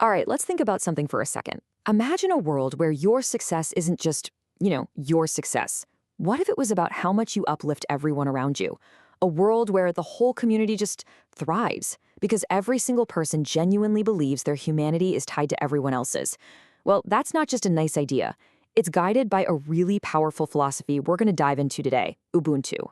All right, let's think about something for a second. Imagine a world where your success isn't just, your success. What if it was about how much you uplift everyone around you? A world where the whole community just thrives because every single person genuinely believes their humanity is tied to everyone else's. Well, that's not just a nice idea. It's guided by a really powerful philosophy we're going to dive into today, Ubuntu.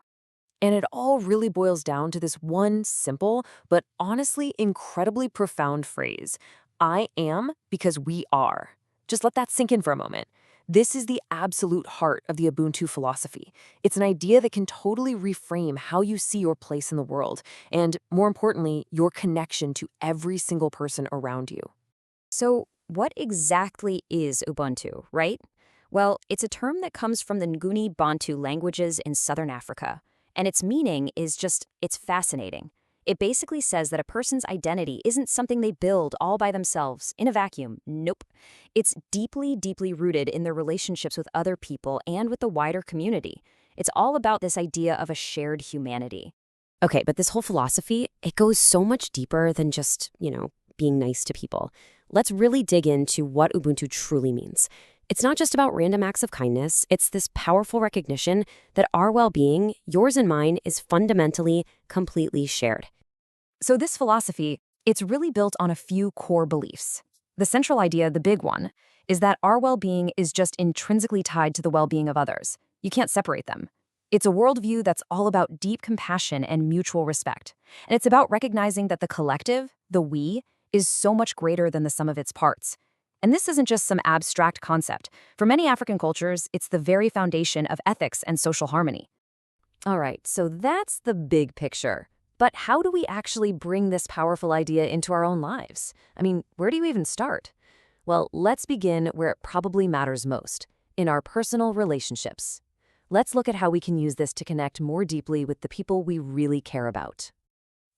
And it all really boils down to this one simple, but honestly incredibly profound phrase: I am because we are. Just let that sink in for a moment. This is the absolute heart of the Ubuntu philosophy. It's an idea that can totally reframe how you see your place in the world, and more importantly, your connection to every single person around you. So, what exactly is Ubuntu, right? Well, it's a term that comes from the Nguni Bantu languages in southern Africa, and its meaning is it's fascinating. It basically says that a person's identity isn't something they build all by themselves in a vacuum. Nope. It's deeply, deeply rooted in their relationships with other people and with the wider community. It's all about this idea of a shared humanity. Okay, but this whole philosophy, it goes so much deeper than just, being nice to people. Let's really dig into what Ubuntu truly means. It's not just about random acts of kindness, it's this powerful recognition that our well-being, yours and mine, is fundamentally, completely shared. So this philosophy, it's really built on a few core beliefs. The central idea, the big one, is that our well-being is just intrinsically tied to the well-being of others. You can't separate them. It's a worldview that's all about deep compassion and mutual respect. And it's about recognizing that the collective, the we, is so much greater than the sum of its parts. And this isn't just some abstract concept. For many African cultures, it's the very foundation of ethics and social harmony. All right, so that's the big picture. But how do we actually bring this powerful idea into our own lives? I mean, where do you even start? Well, let's begin where it probably matters most, in our personal relationships. Let's look at how we can use this to connect more deeply with the people we really care about.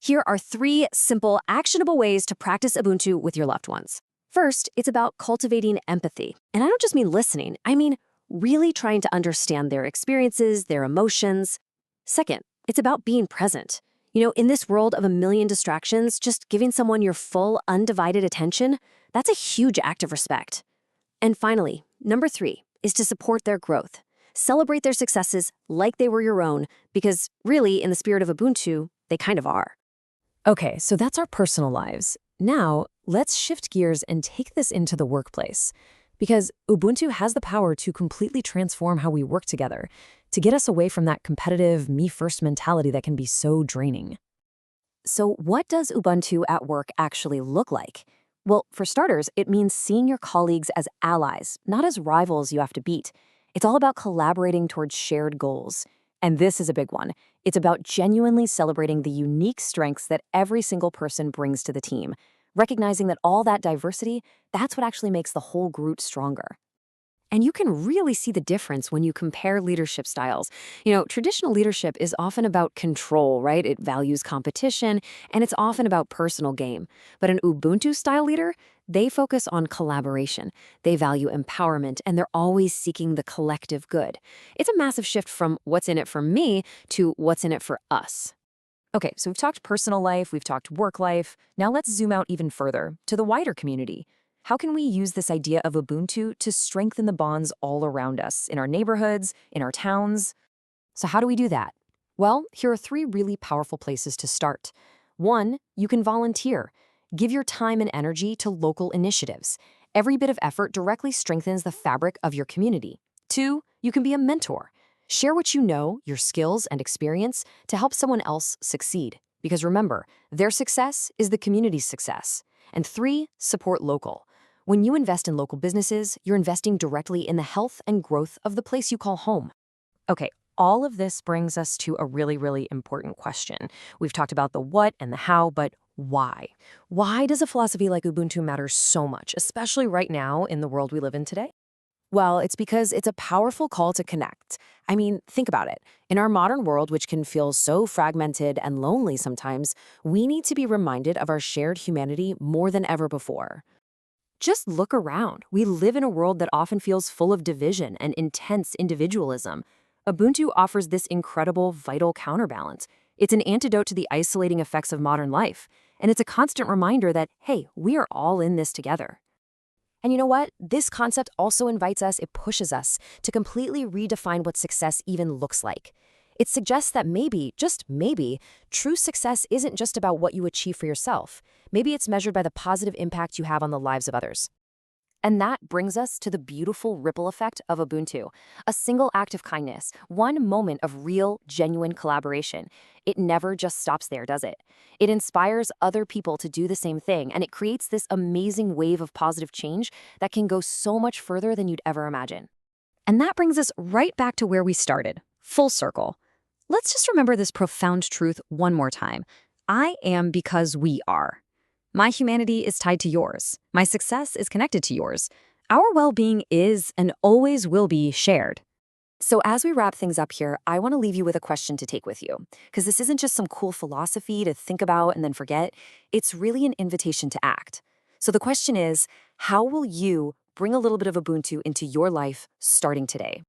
Here are 3 simple, actionable ways to practice Ubuntu with your loved ones. First, it's about cultivating empathy. And I don't just mean listening, I mean really trying to understand their experiences, their emotions. Second, it's about being present. In this world of a million distractions, just giving someone your full, undivided attention, that's a huge act of respect. And finally, number 3 is to support their growth. Celebrate their successes like they were your own, because really, in the spirit of Ubuntu, they kind of are. Okay, so that's our personal lives. Now, let's shift gears and take this into the workplace. Because Ubuntu has the power to completely transform how we work together, to get us away from that competitive, me-first mentality that can be so draining. So what does Ubuntu at work actually look like? Well, for starters, it means seeing your colleagues as allies, not as rivals you have to beat. It's all about collaborating towards shared goals. And this is a big one. It's about genuinely celebrating the unique strengths that every single person brings to the team, recognizing that all that diversity, that's what actually makes the whole group stronger. And you can really see the difference when you compare leadership styles. Traditional leadership is often about control, right? It values competition, and it's often about personal gain. But an Ubuntu-style leader, they focus on collaboration. They value empowerment, and they're always seeking the collective good. It's a massive shift from what's in it for me to what's in it for us. Okay, so we've talked personal life, we've talked work life. Now let's zoom out even further to the wider community. How can we use this idea of Ubuntu to strengthen the bonds all around us, in our neighborhoods, in our towns? So how do we do that? Well, here are 3 really powerful places to start. 1, you can volunteer. Give your time and energy to local initiatives. Every bit of effort directly strengthens the fabric of your community. 2, you can be a mentor. Share what you know, your skills and experience, to help someone else succeed. Because remember, their success is the community's success. And 3, support local. When you invest in local businesses, you're investing directly in the health and growth of the place you call home. Okay, all of this brings us to a really, really important question. We've talked about the what and the how, but why? Why does a philosophy like Ubuntu matter so much, especially right now in the world we live in today? Well, it's because it's a powerful call to connect. I mean, think about it. In our modern world, which can feel so fragmented and lonely sometimes, we need to be reminded of our shared humanity more than ever before. Just look around. We live in a world that often feels full of division and intense individualism. Ubuntu offers this incredible, vital counterbalance. It's an antidote to the isolating effects of modern life. And it's a constant reminder that, hey, we are all in this together. And you know what? This concept also invites us, it pushes us to completely redefine what success even looks like. It suggests that maybe, just maybe, true success isn't just about what you achieve for yourself. Maybe it's measured by the positive impact you have on the lives of others. And that brings us to the beautiful ripple effect of Ubuntu. A single act of kindness, one moment of real, genuine collaboration. It never just stops there, does it? It inspires other people to do the same thing, and it creates this amazing wave of positive change that can go so much further than you'd ever imagine. And that brings us right back to where we started, full circle. Let's just remember this profound truth one more time. I am because we are. My humanity is tied to yours. My success is connected to yours. Our well-being is and always will be shared. So as we wrap things up here, I want to leave you with a question to take with you, because this isn't just some cool philosophy to think about and then forget. It's really an invitation to act. So the question is, how will you bring a little bit of Ubuntu into your life starting today?